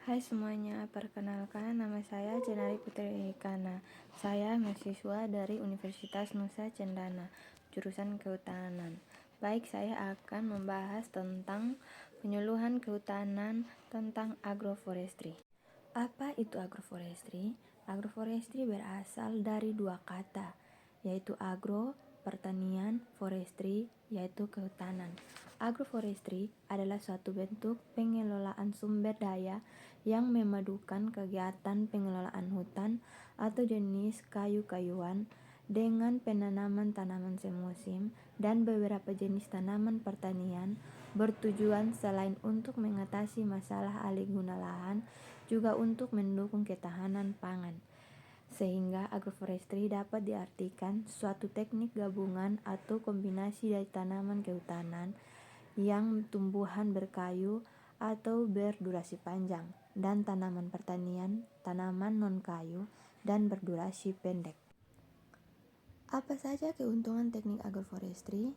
Hai semuanya, perkenalkan nama saya Jenari Putri Ikana. Saya mahasiswa dari Universitas Nusa Cendana, jurusan Kehutanan. Baik, saya akan membahas tentang penyuluhan kehutanan tentang agroforestry. Apa itu agroforestry? Agroforestry berasal dari dua kata, yaitu agro, pertanian, forestry, yaitu kehutanan. Agroforestry adalah suatu bentuk pengelolaan sumber daya yang memadukan kegiatan pengelolaan hutan atau jenis kayu-kayuan dengan penanaman tanaman semusim dan beberapa jenis tanaman pertanian bertujuan selain untuk mengatasi masalah alih guna lahan juga untuk mendukung ketahanan pangan. Sehingga agroforestry dapat diartikan suatu teknik gabungan atau kombinasi dari tanaman kehutanan yang tumbuhan berkayu atau berdurasi panjang dan tanaman pertanian, tanaman non-kayu dan berdurasi pendek. Apa saja keuntungan teknik agroforestry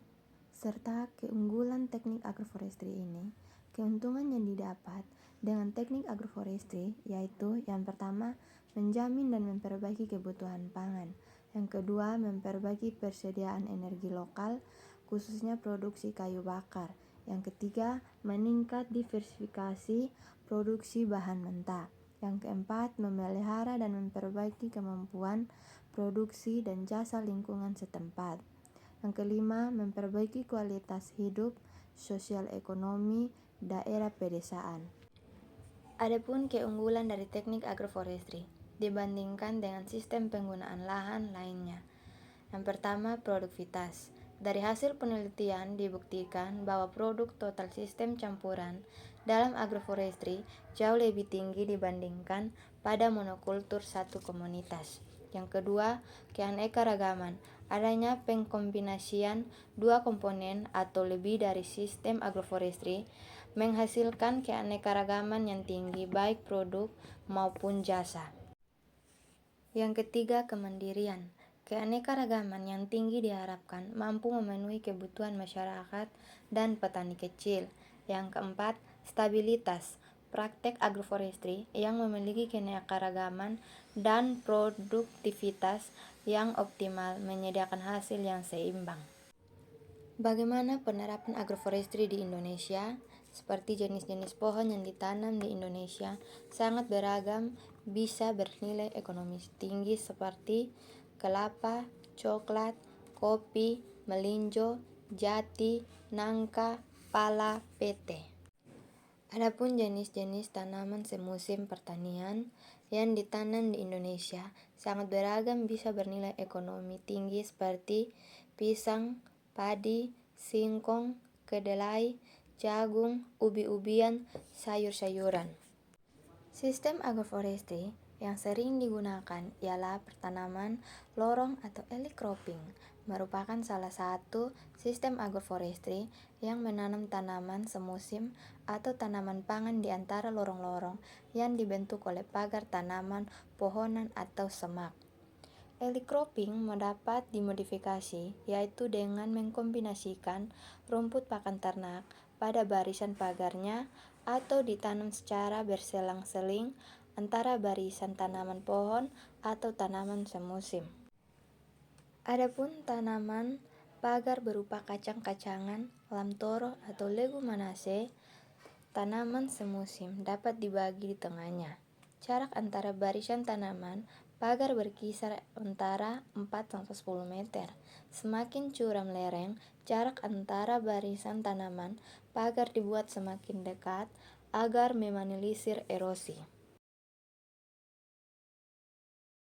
serta keunggulan teknik agroforestry ini? Keuntungan yang didapat dengan teknik agroforestry yaitu yang pertama, menjamin dan memperbaiki kebutuhan pangan. Yang kedua, memperbaiki persediaan energi lokal, khususnya produksi kayu bakar. Yang ketiga, meningkat diversifikasi produksi bahan mentah. Yang keempat, memelihara dan memperbaiki kemampuan produksi dan jasa lingkungan setempat. Yang kelima, memperbaiki kualitas hidup sosial ekonomi daerah pedesaan. Adapun keunggulan dari teknik agroforestry dibandingkan dengan sistem penggunaan lahan lainnya. Yang pertama, produktivitas. Dari hasil penelitian dibuktikan bahwa produk total sistem campuran dalam agroforestry jauh lebih tinggi dibandingkan pada monokultur satu komunitas. Yang kedua, keanekaragaman. Adanya pengkombinasian dua komponen atau lebih dari sistem agroforestry menghasilkan keanekaragaman yang tinggi baik produk maupun jasa. Yang ketiga, kemandirian. Keanekaragaman yang tinggi diharapkan mampu memenuhi kebutuhan masyarakat dan petani kecil. Yang keempat, stabilitas. Praktek agroforestry yang memiliki keanekaragaman dan produktivitas yang optimal menyediakan hasil yang seimbang. Bagaimana penerapan agroforestry di Indonesia? Seperti jenis-jenis pohon yang ditanam di Indonesia sangat beragam, bisa bernilai ekonomis tinggi seperti kelapa, coklat, kopi, melinjo, jati, nangka, pala, pete. Adapun jenis-jenis tanaman semusim pertanian yang ditanam di Indonesia sangat beragam, bisa bernilai ekonomi tinggi seperti pisang, padi, singkong, kedelai, jagung, ubi-ubian, sayur-sayuran. Sistem agroforestry yang sering digunakan ialah pertanaman lorong atau elite cropping, merupakan salah satu sistem agroforestry yang menanam tanaman semusim atau tanaman pangan di antara lorong-lorong yang dibentuk oleh pagar tanaman, pohonan atau semak. Elite cropping mendapat dimodifikasi, yaitu dengan mengkombinasikan rumput pakan ternak pada barisan pagarnya atau ditanam secara berselang-seling antara barisan tanaman pohon atau tanaman semusim. Adapun tanaman pagar berupa kacang-kacangan, lamtoro atau leguminosae, tanaman semusim dapat dibagi di tengahnya. Jarak antara barisan tanaman pagar berkisar antara 4-10 meter. Semakin curam lereng, jarak antara barisan tanaman pagar dibuat semakin dekat agar meminimalisir erosi.